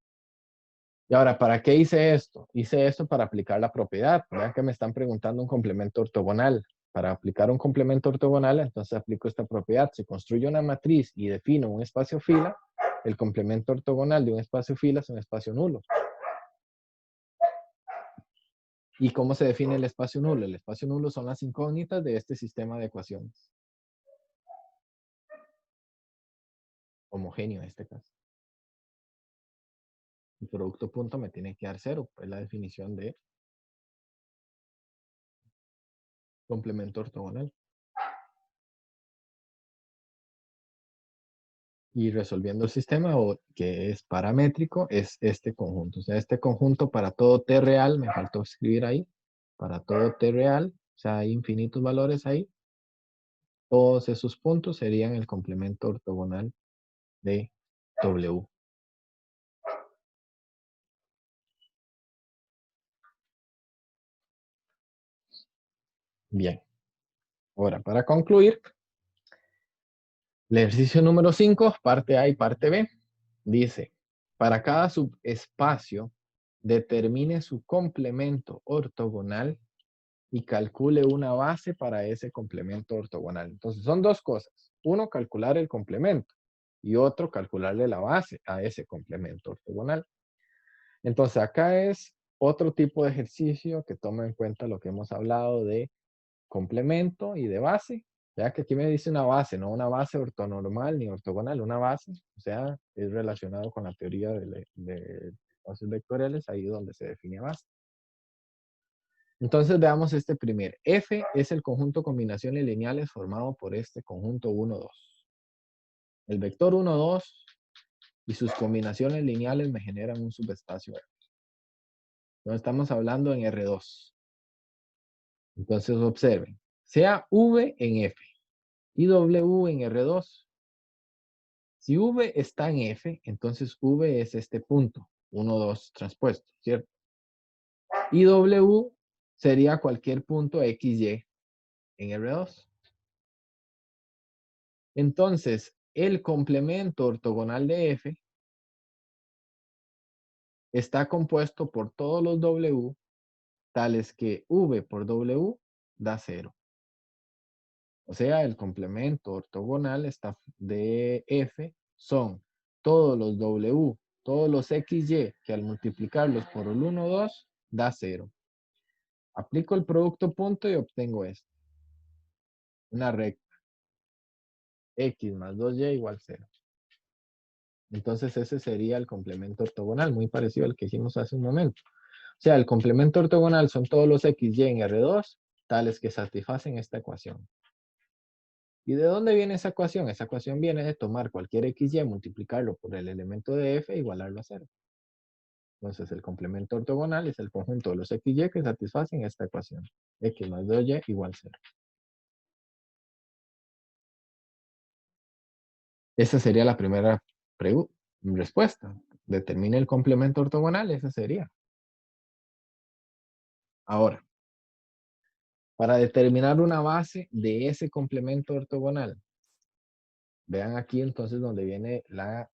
Y ahora, ¿para qué hice esto? Hice esto para aplicar la propiedad. Vean que me están preguntando un complemento ortogonal. Para aplicar un complemento ortogonal, entonces aplico esta propiedad. Si construyo una matriz y defino un espacio fila, el complemento ortogonal de un espacio fila es un espacio nulo. ¿Y cómo se define el espacio nulo? El espacio nulo son las incógnitas de este sistema de ecuaciones. Homogéneo en este caso. El producto punto me tiene que dar 0. Es la definición de complemento ortogonal. Y resolviendo el sistema, que es paramétrico, es este conjunto. O sea, este conjunto para todo T real, me faltó escribir ahí, para todo T real, O sea, hay infinitos valores ahí. Todos esos puntos serían el complemento ortogonal de W. Bien. Ahora, para concluir, el ejercicio número 5, parte A y parte B, dice, para cada subespacio, determine su complemento ortogonal y calcule una base para ese complemento ortogonal. Entonces, son dos cosas. Uno, calcular el complemento y otro, calcularle la base a ese complemento ortogonal. Entonces, acá es otro tipo de ejercicio que toma en cuenta lo que hemos hablado de complemento y de base. Ya que aquí me dice una base, no una base ortonormal ni ortogonal, una base, o sea, es relacionado con la teoría de espacios vectoriales, ahí donde se define base. Entonces veamos este primer. F es el conjunto de combinaciones lineales formado por este conjunto 1, 2. El vector 1, 2 y sus combinaciones lineales me generan un subespacio F. Entonces estamos hablando en R2. Entonces observen, sea V en F y W en R2. Si V está en F, entonces V es este punto, 1, 2 transpuesto, ¿cierto? Y W sería cualquier punto XY en R2. Entonces, el complemento ortogonal de F está compuesto por todos los W, tales que V por W da 0. O sea, el complemento ortogonal de F son todos los W, todos los XY, que al multiplicarlos por el 1, 2, da 0. Aplico el producto punto y obtengo esto. Una recta. X más 2Y igual 0. Entonces ese sería el complemento ortogonal, muy parecido al que hicimos hace un momento. O sea, el complemento ortogonal son todos los XY en R2, tales que satisfacen esta ecuación. ¿Y de dónde viene esa ecuación? Esa ecuación viene de tomar cualquier XY, multiplicarlo por el elemento de F e igualarlo a 0. Entonces el complemento ortogonal es el conjunto de los XY que satisfacen esta ecuación. X más 2Y igual 0. Esa sería la primera respuesta. Determine el complemento ortogonal, esa sería. Ahora, para determinar una base de ese complemento ortogonal, vean aquí entonces donde viene la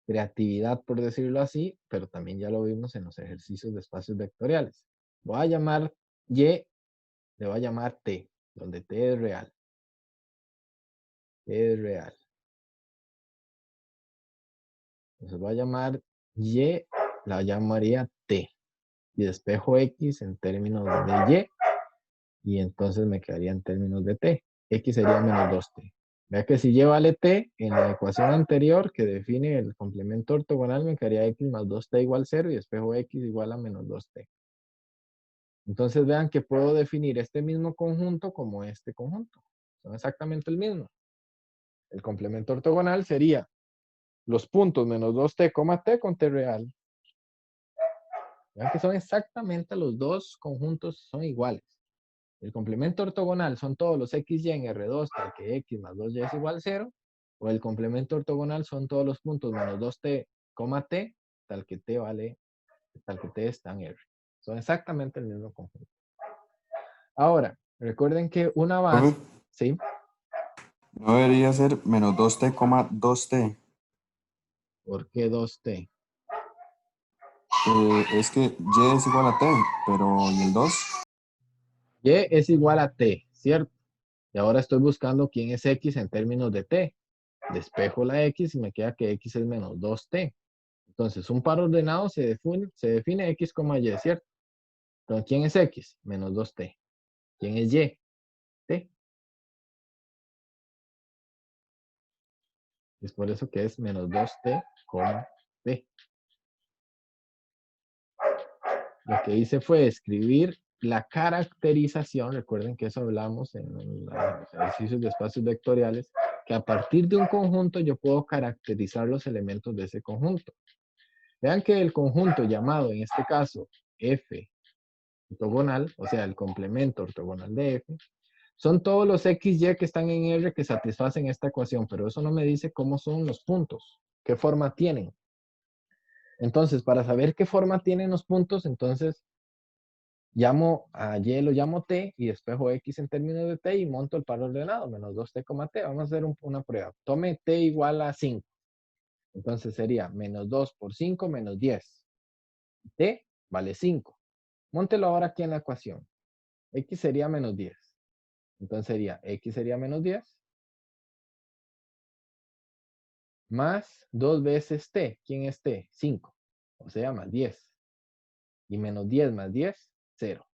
creatividad, por decirlo así, pero también ya lo vimos en los ejercicios de espacios vectoriales. Voy a llamar Y, le voy a llamar T, donde T es real. T es real. Entonces voy a llamar Y, la llamaría T. Y despejo X en términos de Y entonces me quedaría en términos de T. X sería menos 2T. Vea que si Y vale T, en la ecuación anterior que define el complemento ortogonal me quedaría X más 2T igual 0 y despejo X igual a menos 2T. Entonces vean que puedo definir este mismo conjunto como este conjunto. Son exactamente el mismo. El complemento ortogonal sería los puntos menos 2T, T con T real. Vean que son exactamente los dos conjuntos, son iguales. El complemento ortogonal son todos los XY en R2 tal que X más 2Y es igual a 0. O el complemento ortogonal son todos los puntos menos 2T, T tal que T está en R. Son exactamente el mismo conjunto. Ahora, recuerden que una base, Profe, ¿sí? no debería ser menos 2T, 2T. ¿Por qué 2T? Es que Y es igual a T, pero ¿y el 2? Y es igual a T, ¿cierto? Y ahora estoy buscando quién es X en términos de T. Despejo la X y me queda que X es menos 2T. Entonces, un par ordenado se define X, Y, ¿cierto? Entonces, ¿quién es X? Menos 2T. ¿Quién es Y? T. Es por eso que es menos 2T, T. Lo que hice fue escribir la caracterización, recuerden que eso hablamos en los ejercicios de espacios vectoriales, que a partir de un conjunto yo puedo caracterizar los elementos de ese conjunto. Vean que el conjunto llamado en este caso F ortogonal, o sea, el complemento ortogonal de F, son todos los XY que están en R que satisfacen esta ecuación, pero eso no me dice cómo son los puntos, qué forma tienen. Entonces, para saber qué forma tienen los puntos, entonces llamo a Y, lo llamo T y despejo X en términos de T y monto el par ordenado, menos 2T, T. Vamos a hacer una prueba. Tome T igual a 5. Entonces sería menos 2 por 5 menos 10. T vale 5. Móntelo ahora aquí en la ecuación. X sería menos 10. Entonces sería X sería menos 10 más 2 veces T. ¿Quién es T? 5. O sea, más 10. Y menos 10 más 10, 0.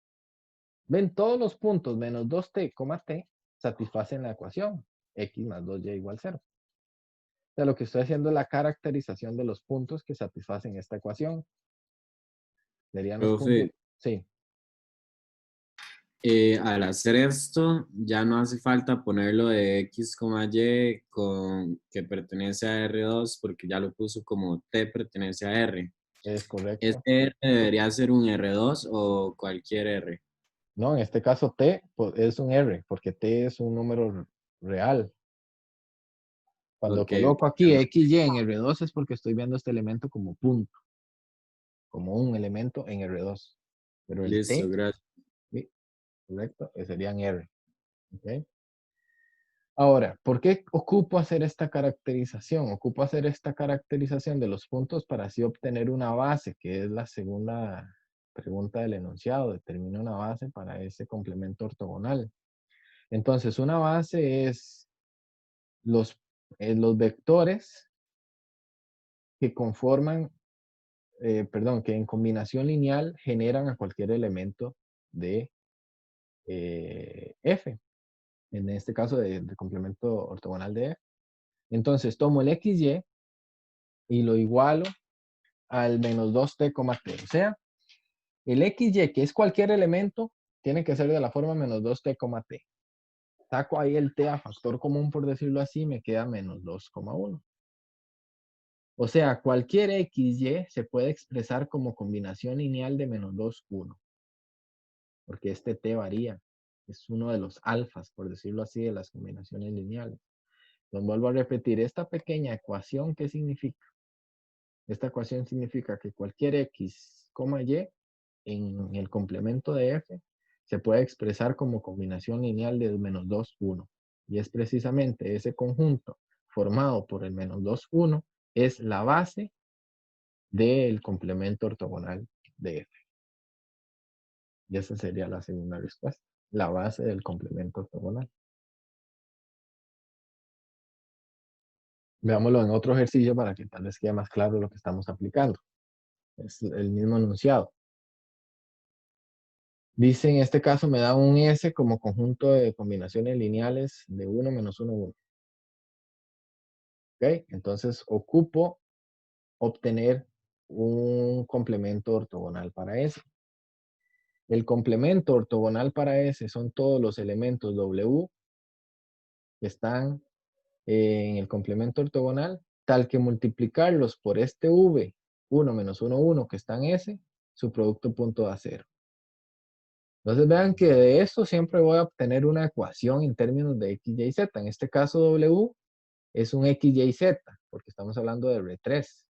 Ven, todos los puntos menos 2T, T satisfacen la ecuación. X más 2Y igual 0. O sea, lo que estoy haciendo es la caracterización de los puntos que satisfacen esta ecuación. Serían los puntos. Profe, Sí, al hacer esto, ya no hace falta ponerlo de X, Y con que pertenece a R2 porque ya lo puso como T pertenece a R. es ¿Este correcto. R debería ser un R2 o cualquier R? No, en este caso T pues, es un R, porque T es un número real. Cuando Ok, coloco aquí X, Y en R2 es porque estoy viendo este elemento como punto, como un elemento en R2. Pero el listo, T, gracias. sí, correcto, sería en R. ¿Ok? Ahora, ¿por qué ocupo hacer esta caracterización? Ocupo hacer esta caracterización de los puntos para así obtener una base, que es la segunda pregunta del enunciado. Determina una base para ese complemento ortogonal. Entonces, una base es los vectores que conforman, perdón, que en combinación lineal generan a cualquier elemento de F. En este caso, de complemento ortogonal de F. Entonces, tomo el XY y lo igualo al menos 2t, t. O sea, el XY, que es cualquier elemento, tiene que ser de la forma menos 2t, t. Saco ahí el t a factor común, por decirlo así, me queda menos 2,1. O sea, cualquier XY se puede expresar como combinación lineal de menos 2, 1. Porque este t varía. Es uno de los alfas, por decirlo así, de las combinaciones lineales. Entonces vuelvo a repetir, esta pequeña ecuación, ¿qué significa? Esta ecuación significa que cualquier x, y en el complemento de f se puede expresar como combinación lineal de menos 2, 1. Y es precisamente ese conjunto formado por el menos 2, 1 es la base del complemento ortogonal de f. Y esa sería la segunda respuesta, la base del complemento ortogonal. Veámoslo en otro ejercicio para que tal vez quede más claro lo que estamos aplicando. Es el mismo enunciado. Dice, en este caso me da un S como conjunto de combinaciones lineales de 1 menos 1, 1. ¿Ok? Entonces ocupo obtener un complemento ortogonal para S. El complemento ortogonal para S son todos los elementos W que están en el complemento ortogonal, tal que multiplicarlos por este V, 1 menos 1, 1 que está en S, su producto punto da 0. Entonces vean que de esto siempre voy a obtener una ecuación en términos de x, y, z. En este caso W es un x, y, z, porque estamos hablando de R3.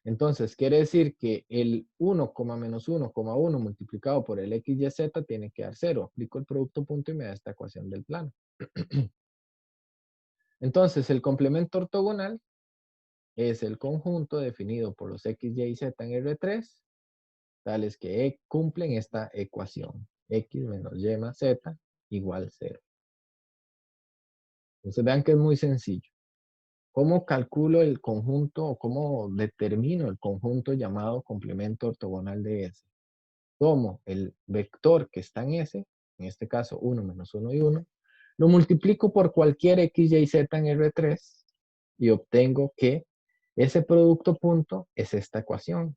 Entonces quiere decir que el 1, menos 1, 1 multiplicado por el x, y, z tiene que dar 0. Aplico el producto punto y me da esta ecuación del plano. Entonces el complemento ortogonal es el conjunto definido por los x, y, z en R3, tales que cumplen esta ecuación. X menos y más z igual 0. Entonces vean que es muy sencillo. ¿Cómo calculo el conjunto o cómo determino el conjunto llamado complemento ortogonal de S? Tomo el vector que está en S, en este caso 1 menos 1 y 1, lo multiplico por cualquier x, y, z en R3 y obtengo que ese producto punto es esta ecuación.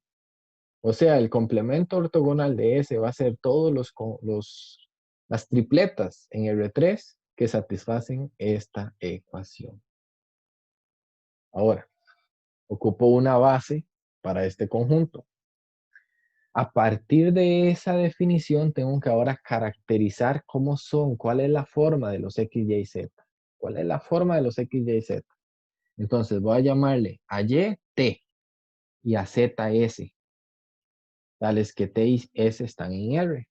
O sea, el complemento ortogonal de S va a ser todos las tripletas en R3 que satisfacen esta ecuación. Ahora, ocupo una base para este conjunto. A partir de esa definición, tengo que ahora caracterizar cómo son, cuál es la forma de los X, Y, Z. ¿Cuál es la forma de los X, Y, Z? Entonces voy a llamarle a Y, T y a Z, S. Tales que T y S están en R.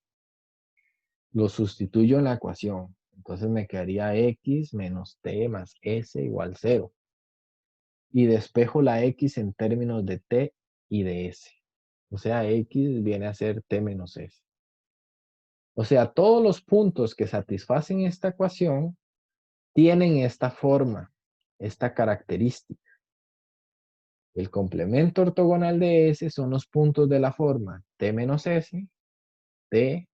Lo sustituyo en la ecuación. Entonces me quedaría X menos T más S igual 0. Y despejo la X en términos de T y de S. O sea, X viene a ser T menos S. O sea, todos los puntos que satisfacen esta ecuación tienen esta forma, esta característica. El complemento ortogonal de S son los puntos de la forma T menos S, T,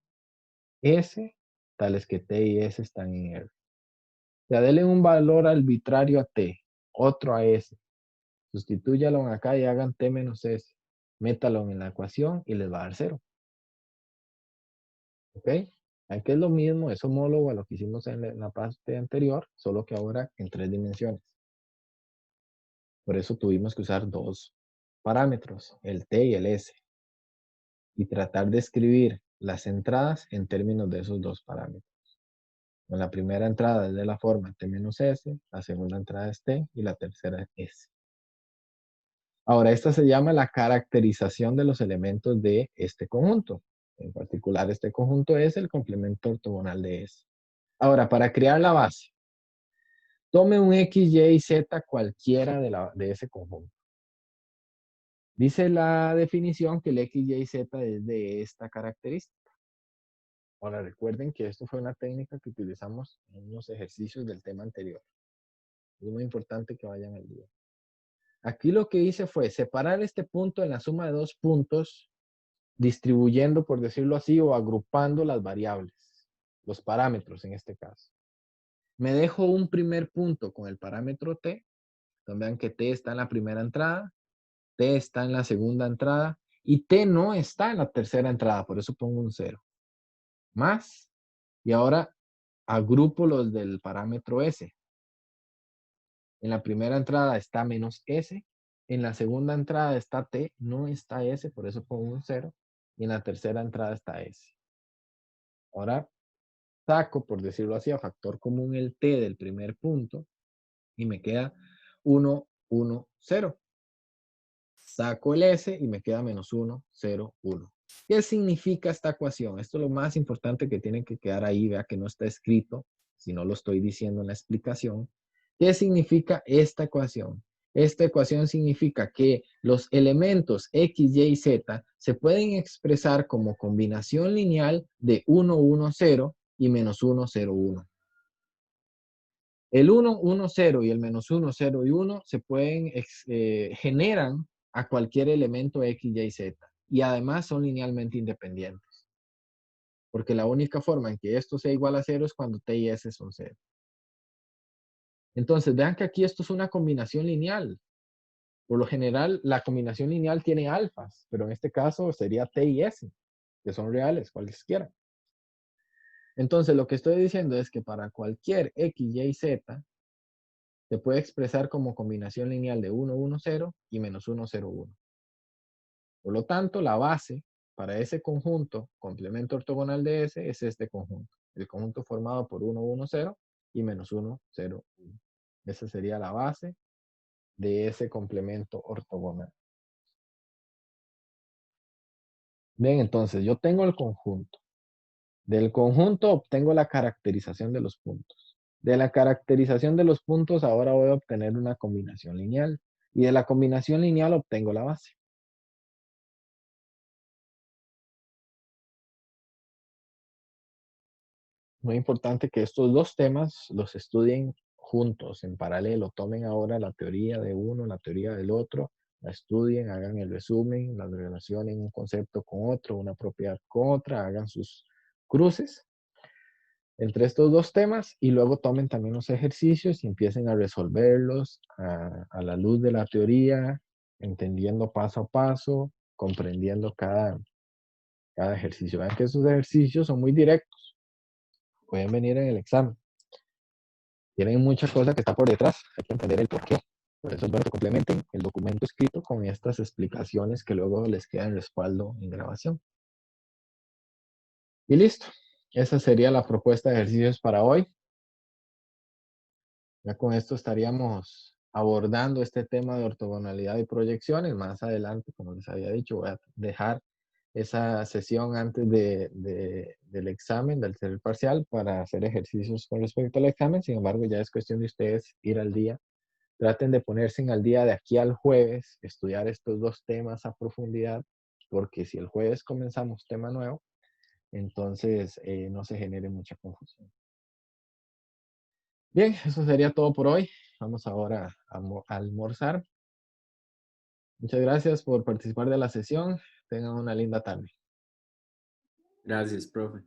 S, tales que T y S están en R. O sea, denle un valor arbitrario a T, otro a S. Sustitúyalo acá y hagan T menos S. Métalo en la ecuación y les va a dar 0. ¿Ok? Aquí es lo mismo, es homólogo a lo que hicimos en la parte anterior, solo que ahora en 3 dimensiones. Por eso tuvimos que usar 2 parámetros, el T y el S, y tratar de escribir las entradas en términos de esos 2 parámetros. En la primera entrada es de la forma T menos S, la segunda entrada es T y la tercera es S. Ahora, esta se llama la caracterización de los elementos de este conjunto. En particular, este conjunto es el complemento ortogonal de S. Ahora, para crear la base, tome un X, Y y Z cualquiera de ese conjunto. Dice la definición que el X, Y y Z es de esta característica. Ahora, recuerden que esto fue una técnica que utilizamos en unos ejercicios del tema anterior. Es muy importante que vayan al día. Aquí lo que hice fue separar este punto en la suma de 2 puntos, distribuyendo, por decirlo así, o agrupando las variables, los parámetros en este caso. Me dejo un primer punto con el parámetro T. Entonces vean que T está en la primera entrada, T está en la segunda entrada y T no está en la tercera entrada, por eso pongo un 0. Más, y ahora agrupo los del parámetro S. En la primera entrada está menos S, en la segunda entrada está T, no está S, por eso pongo un 0, y en la tercera entrada está S. Ahora saco, por decirlo así, a factor común el T del primer punto y me queda 1, 1, 0. Saco el S y me queda menos 1, 0, 1. ¿Qué significa esta ecuación? Esto es lo más importante que tiene que quedar ahí, vea que no está escrito, si no lo estoy diciendo en la explicación. ¿Qué significa esta ecuación? Esta ecuación significa que los elementos X, Y y Z se pueden expresar como combinación lineal de 1, 1, 0 y menos 1, 0, 1. El 1, 1, 0 y el menos 1, 0 y 1 se pueden, generan a cualquier elemento X, Y, Z. Y además son linealmente independientes. Porque la única forma en que esto sea igual a 0 es cuando T y S son 0. Entonces, vean que aquí esto es una combinación lineal. Por lo general, la combinación lineal tiene alfas, pero en este caso sería T y S, que son reales, cualesquiera. Entonces, lo que estoy diciendo es que para cualquier X, Y, Z, se puede expresar como combinación lineal de 1, 1, 0 y menos 1, 0, 1. Por lo tanto, la base para ese conjunto, complemento ortogonal de S, es este conjunto. El conjunto formado por 1, 1, 0 y menos 1, 0, 1. Esa sería la base de ese complemento ortogonal. Bien, entonces yo tengo el conjunto. Del conjunto obtengo la caracterización de los puntos. De la caracterización de los puntos ahora voy a obtener una combinación lineal. Y de la combinación lineal obtengo la base. Muy importante que estos dos temas los estudien juntos, en paralelo. Tomen ahora la teoría de uno, la teoría del otro, la estudien, hagan el resumen, la relacionen un concepto con otro, una propiedad con otra, hagan sus cruces entre estos dos temas y luego tomen también los ejercicios y empiecen a resolverlos a la luz de la teoría, entendiendo paso a paso, comprendiendo cada ejercicio. Vean que esos ejercicios son muy directos. Pueden venir en el examen. Tienen mucha cosa que está por detrás. Hay que entender el por qué. Por eso es bueno que complementen el documento escrito con estas explicaciones que luego les quedan respaldo en grabación. Y listo. Esa sería la propuesta de ejercicios para hoy. Ya con esto estaríamos abordando este tema de ortogonalidad y proyecciones. Más adelante, como les había dicho, voy a dejar esa sesión antes del examen, del tercer parcial, para hacer ejercicios con respecto al examen. Sin embargo, ya es cuestión de ustedes ir al día. Traten de ponerse al día de aquí al jueves, estudiar estos dos temas a profundidad, porque si el jueves comenzamos tema nuevo, entonces no se genere mucha confusión. Bien, eso sería todo por hoy. Vamos ahora a almorzar. Muchas gracias por participar de la sesión. Tengan una linda tarde. Gracias, profe.